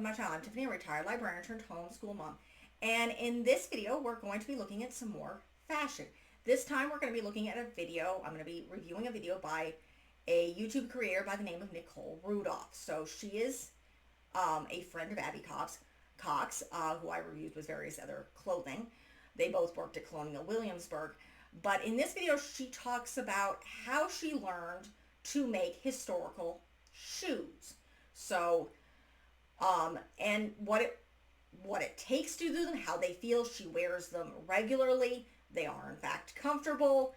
my channel. I'm Tiffany, a retired librarian turned homeschool mom. And in this video, we're going to be looking at some more fashion. This time we're going to be looking at a video. I'm going to be reviewing a video by a YouTube creator by the name of Nicole Rudolph. So she is a friend of Abby Cox, who I reviewed with various other clothing. They both worked at Colonial Williamsburg. But in this video, she talks about how she learned to make historical shoes. So, and what it takes to do them, how they feel. She wears them regularly. They are in fact comfortable,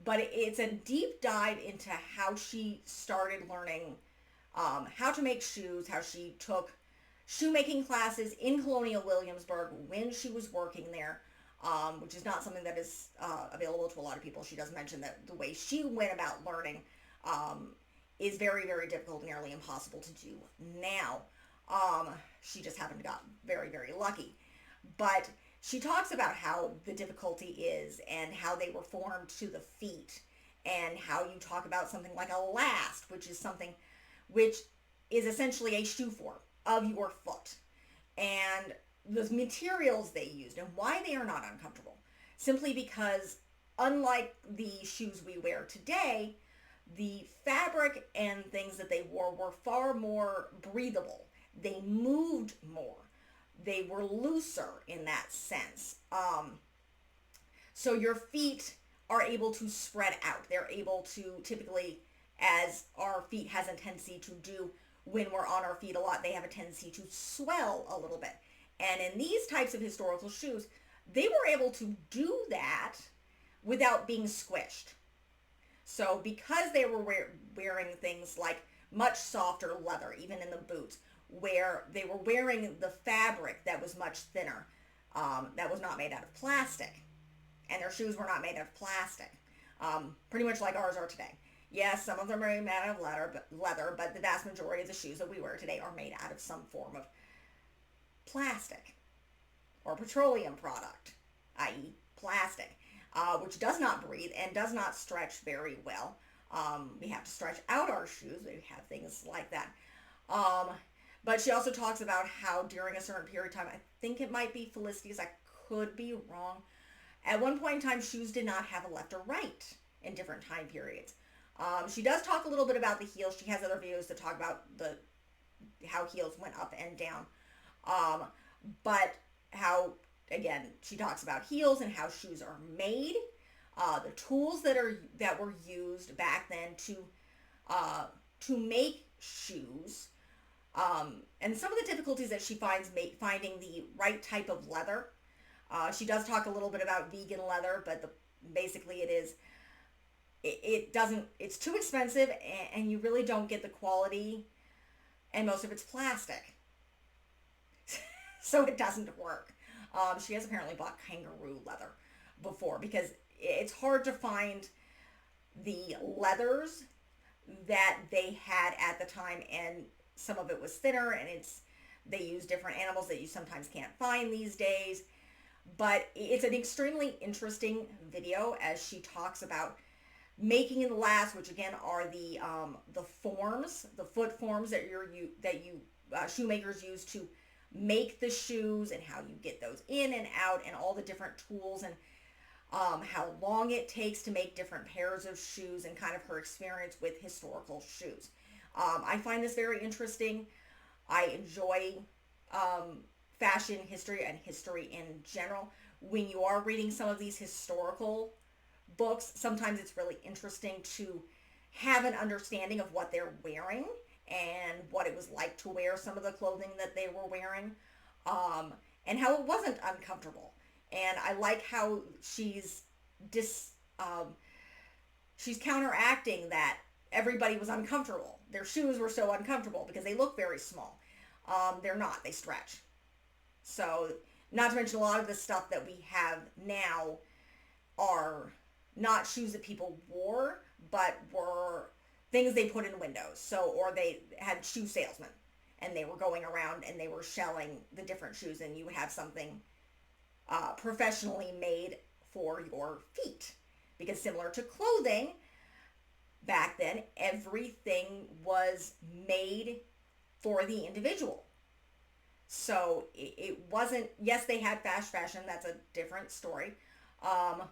but it's a deep dive into how she started learning how to make shoes, how she took shoemaking classes in Colonial Williamsburg when she was working there, which is not something that is available to a lot of people. She does mention that the way she went about learning is very, very difficult, nearly impossible to do now. She just happened to got very, very lucky. But she talks about how the difficulty is and how they were formed to the feet, and how you talk about something like a last, which is something which is essentially a shoe form of your foot, and the materials they used and why they are not uncomfortable. Simply because unlike the shoes we wear today, the fabric and things that they wore were far more breathable. They moved more. They were looser in that sense. So your feet are able to spread out. They're able to typically, as our feet has a tendency to do when we're on our feet a lot, they have a tendency to swell a little bit. And in these types of historical shoes, they were able to do that without being squished. So because they were wearing things like much softer leather, even in the boots, where they were wearing the fabric that was much thinner, that was not made out of plastic. And their shoes were not made out of plastic, pretty much like ours are today. Yes, some of them are made out of leather, but the vast majority of the shoes that we wear today are made out of some form of plastic or petroleum product, i.e. plastic, which does not breathe and does not stretch very well. We have to stretch out our shoes. We have things like that. But she also talks about how during a certain period of time, I think it might be Felicity's, I could be wrong. At one point in time, shoes did not have a left or right in different time periods. She does talk a little bit about the heels. She has other videos that talk about how heels went up and down. But how, again, she talks about heels and how shoes are made, the tools that were used back then to make shoes, and some of the difficulties that she finds finding the right type of leather. She does talk a little bit about vegan leather, but basically it's too expensive, and you really don't get the quality, and most of it's plastic. So it doesn't work. She has apparently bought kangaroo leather before, because it's hard to find the leathers that they had at the time, and some of it was thinner, and they use different animals that you sometimes can't find these days. But it's an extremely interesting video as she talks about making the last, which again are the forms, the foot forms that shoemakers use to make the shoes, and how you get those in and out, and all the different tools, and how long it takes to make different pairs of shoes, and kind of her experience with historical shoes. I find this very interesting. I enjoy fashion history and history in general. When you are reading some of these historical books, sometimes it's really interesting to have an understanding of what they're wearing and what it was like to wear some of the clothing that they were wearing, and how it wasn't uncomfortable. And I like how she's counteracting that everybody was uncomfortable. Their shoes were so uncomfortable because they look very small. They're not. They stretch. So, not to mention a lot of the stuff that we have now are not shoes that people wore, but were things they put in windows. So, or they had shoe salesmen, and they were going around and they were selling the different shoes, and you would have something professionally made for your feet. Because similar to clothing, back then, everything was made for the individual. So it wasn't, yes, they had fast fashion. That's a different story. Um,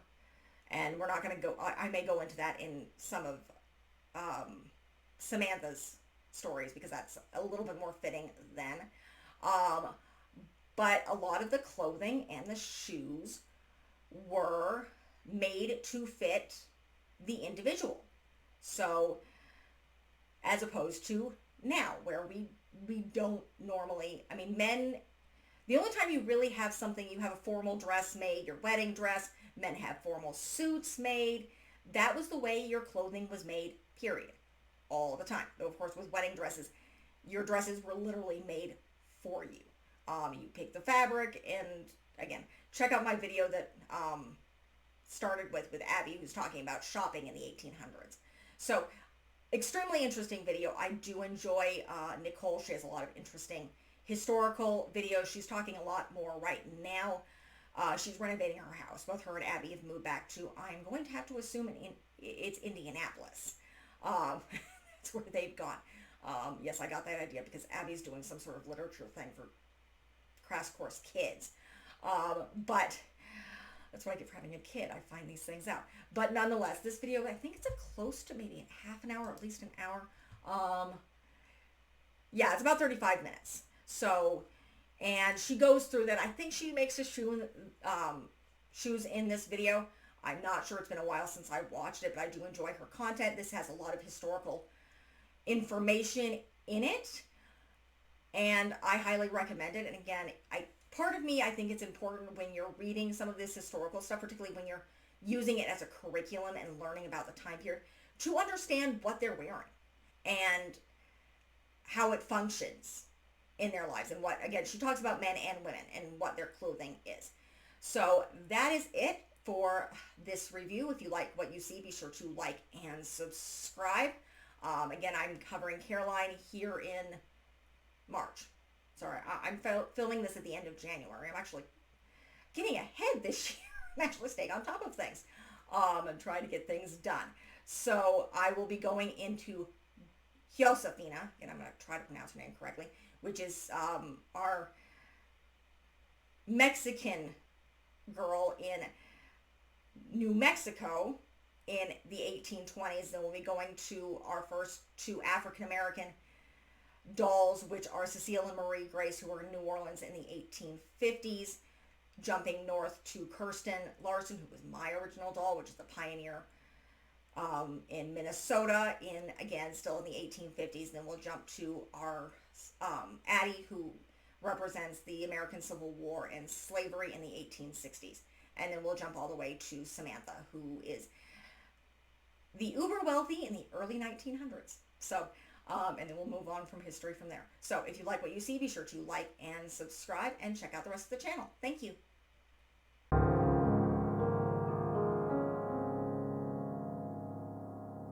and we're not going to go, I may go into that in some of Samantha's stories because that's a little bit more fitting then. Um, but a lot of the clothing and the shoes were made to fit the individual. So as opposed to now where we don't normally, I mean, men, the only time you really have something, you have a formal dress made, your wedding dress, men have formal suits made. That was the way your clothing was made, period. All the time. Though, of course, with wedding dresses, your dresses were literally made for you. You pick the fabric, and again, check out my video that started with Abby, who's talking about shopping in the 1800s. So, extremely interesting video. I do enjoy Nicole. She has a lot of interesting historical videos. She's talking a lot more right now. She's renovating her house. Both her and Abby have moved back to, I'm going to have to assume, it's Indianapolis. That's where they've gone. Yes, I got that idea because Abby's doing some sort of literature thing for Crash Course Kids. But that's what I get for having a kid. I find these things out. But nonetheless, this video, I think it's a close to maybe half an hour, at least an hour. Yeah, it's about 35 minutes. So, and she goes through that. I think she makes a shoes in this video. I'm not sure. It's been a while since I watched it, but I do enjoy her content. This has a lot of historical information in it, and I highly recommend it. And again, part of me, I think it's important when you're reading some of this historical stuff, particularly when you're using it as a curriculum and learning about the time period, to understand what they're wearing and how it functions in their lives, and what, again, she talks about men and women and what their clothing is. So that is it for this review. If you like what you see, be sure to like and subscribe. Again, I'm covering Caroline here in March. Sorry, I'm filming this at the end of January. I'm actually getting ahead this year. I'm actually staying on top of things. I'm trying to get things done. So I will be going into Josefina, and I'm going to try to pronounce her name correctly, which is our Mexican girl in New Mexico in the 1820s. Then we'll be going to our first two African-American dolls, which are Cecile and Marie Grace, who were in New Orleans in the 1850s, jumping north to Kirsten Larson, who was my original doll, which is the pioneer in Minnesota, again, still in the 1850s. And then we'll jump to our Addie, who represents the American Civil War and slavery in the 1860s. And then we'll jump all the way to Samantha, who is the uber wealthy in the early 1900s. So, and then we'll move on from history from there. So if you like what you see, be sure to like and subscribe and check out the rest of the channel. Thank you.